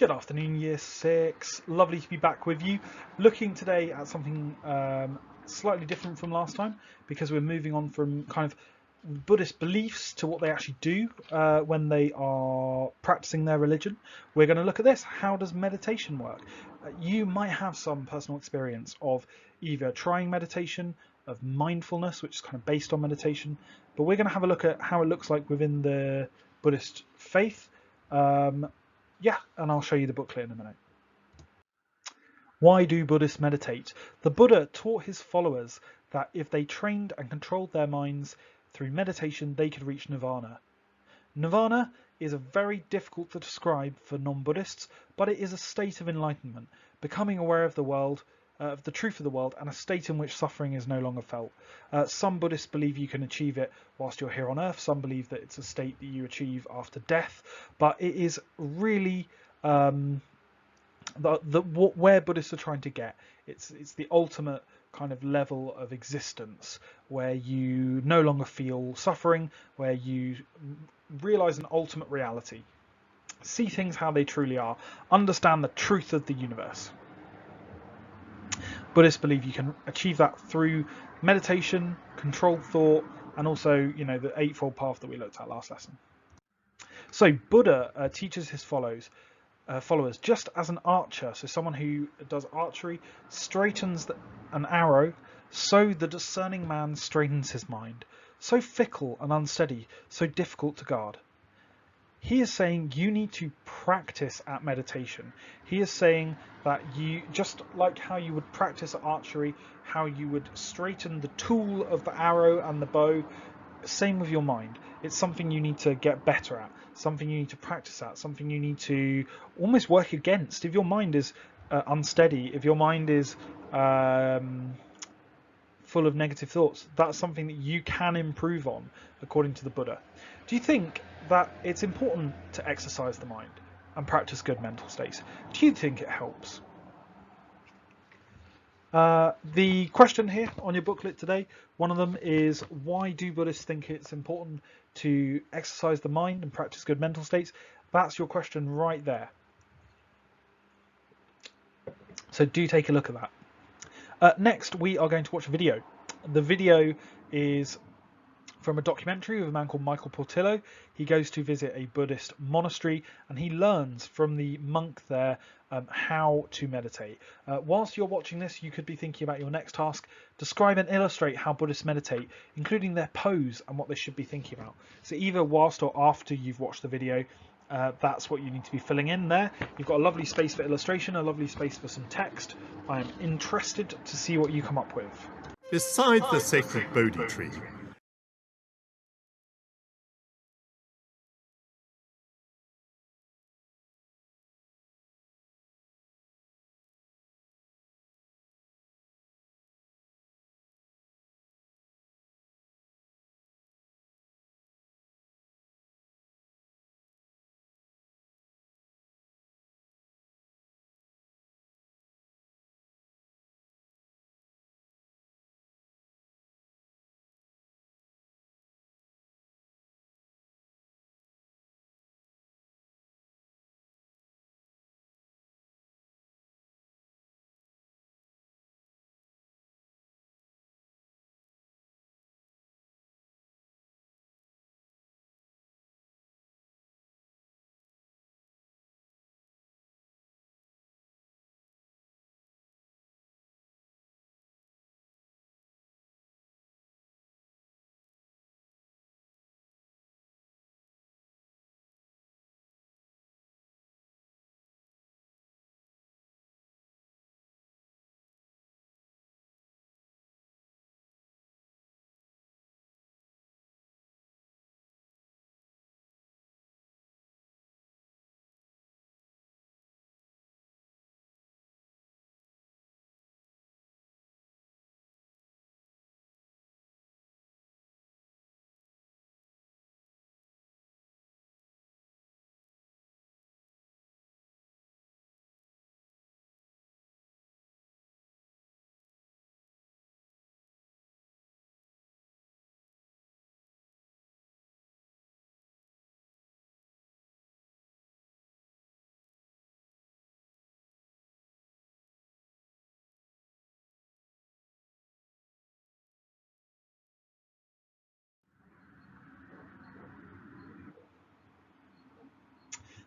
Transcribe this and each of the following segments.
Good afternoon, Year 6. Lovely to be back with you. Looking today at something slightly different from last time because we're moving on from kind of Buddhist beliefs to what they actually do when they are practicing their religion. We're going to look at this. How does meditation work? You might have some personal experience of either trying meditation, of mindfulness, which is kind of based on meditation, but we're going to have a look at how it looks like within the Buddhist faith. Yeah, and I'll show you the booklet in a minute. Why do Buddhists meditate? The Buddha taught his followers that if they trained and controlled their minds through meditation, they could reach nirvana. Nirvana is very difficult to describe for non-Buddhists, but it is a state of enlightenment, becoming aware of the world, of the truth of the world, and a state in which suffering is no longer felt. Some Buddhists believe you can achieve it whilst you're here on earth. Some believe that it's a state that you achieve after death, but it is really where Buddhists are trying to get. It's the ultimate kind of level of existence where you no longer feel suffering, where you realize an ultimate reality, see things how they truly are, understand the truth of the universe. Buddhists believe you can achieve that through meditation, controlled thought, and also, the Eightfold Path that we looked at last lesson. So Buddha teaches his followers, just as an archer, so someone who does archery, straightens an arrow, so the discerning man straightens his mind. So fickle and unsteady, so difficult to guard. He is saying you need to practice at meditation. He is saying that you, just like how you would practice at archery, how you would straighten the tool of the arrow and the bow, same with your mind. It's something you need to get better at, something you need to practice at, something you need to almost work against. If your mind is unsteady, if your mind is full of negative thoughts, that's something that you can improve on, according to the Buddha. Do you think that it's important to exercise the mind and practice good mental states? Do you think it helps? The question here on your booklet today, one of them is, why do Buddhists think it's important to exercise the mind and practice good mental states? That's your question right there. So do take a look at that. Next, we are going to watch a video. The video is from a documentary with a man called Michael Portillo. He goes to visit a Buddhist monastery and he learns from the monk there how to meditate. Whilst you're watching this, you could be thinking about your next task. Describe and illustrate how Buddhists meditate, including their pose and what they should be thinking about. So either whilst or after you've watched the video, that's what you need to be filling in there. You've got a lovely space for illustration, a lovely space for some text. I am interested to see what you come up with. Beside the sacred Bodhi tree,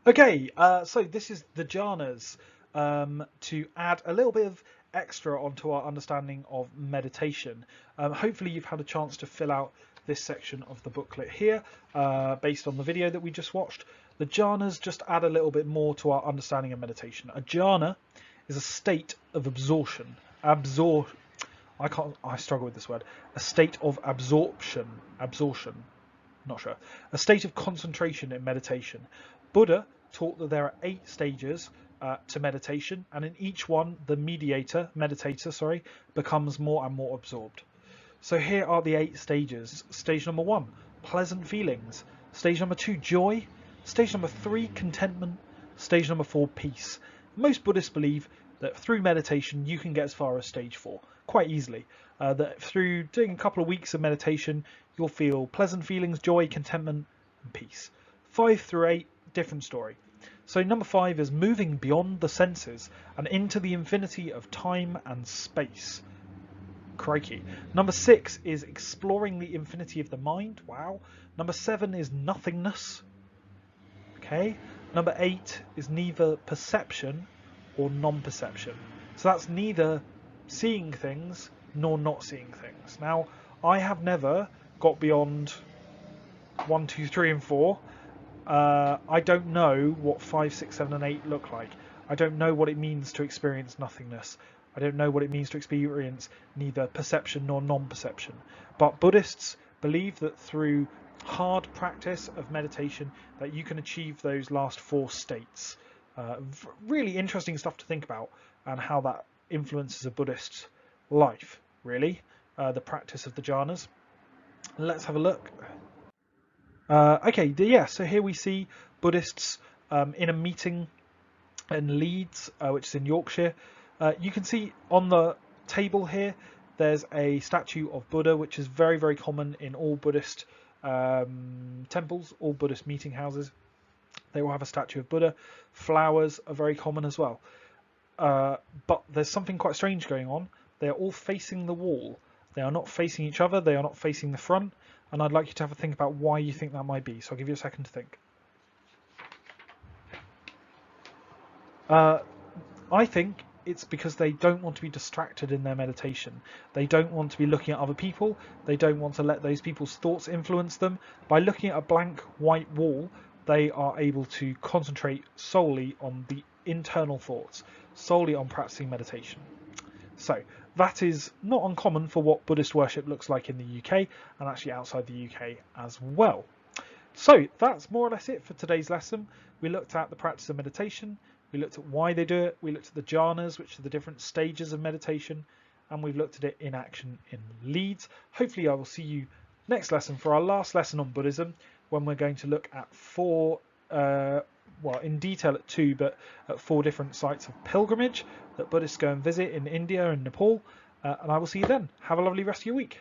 Okay, so this is the jhanas, to add a little bit of extra onto our understanding of meditation. Hopefully you've had a chance to fill out this section of the booklet here, based on the video that we just watched. The jhanas just add a little bit more to our understanding of meditation. A jhana is a state of absorption. I struggle with this word. A state of absorption. Not sure. A state of concentration in meditation. Buddha taught that there are 8 stages to meditation, and in each one the meditator becomes more and more absorbed. So here are the 8 stages. Stage number 1, pleasant feelings. Stage number 2, joy. Stage number 3, contentment. Stage number 4, peace. Most Buddhists believe that through meditation you can get as far as stage 4 quite easily. That through doing a couple of weeks of meditation you'll feel pleasant feelings, joy, contentment and peace. 5 through 8, different story. So number 5 is moving beyond the senses and into the infinity of time and space. Crikey. Number 6 is exploring the infinity of the mind. Wow. Number 7 is nothingness. Okay. Number 8 is neither perception or non-perception. So that's neither seeing things nor not seeing things. Now, I have never got beyond 1, 2, 3 and 4. I don't know what 5, 6, 7 and 8 look like. I don't know what it means to experience nothingness. I don't know what it means to experience neither perception nor non-perception. But Buddhists believe that through hard practice of meditation that you can achieve those last 4 states. Really interesting stuff to think about, and how that influences a Buddhist life, really, the practice of the jhanas. Let's have a look. So here we see Buddhists in a meeting in Leeds, which is in Yorkshire. You can see on the table here there's a statue of Buddha, which is very, very common in all Buddhist temples, all Buddhist meeting houses. They will have a statue of Buddha. Flowers are very common as well. But there's something quite strange going on. They are all facing the wall. They are not facing each other. They are not facing the front. And I'd like you to have a think about why you think that might be. So I'll give you a second to think. I think it's because they don't want to be distracted in their meditation. They don't want to be looking at other people. They don't want to let those people's thoughts influence them. By looking at a blank white wall, they are able to concentrate solely on the internal thoughts, solely on practicing meditation. So that is not uncommon for what Buddhist worship looks like in the UK, and actually outside the UK as well. So that's more or less it for today's lesson. We looked at the practice of meditation, we looked at why they do it, we looked at the jhanas, which are the different stages of meditation, and we've looked at it in action in Leeds. Hopefully I will see you next lesson for our last lesson on Buddhism, when we're going to look at 4, in detail at 2, but at 4 different sites of pilgrimage that Buddhists go and visit in India and Nepal. And I will see you then. Have a lovely rest of your week.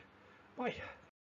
Bye.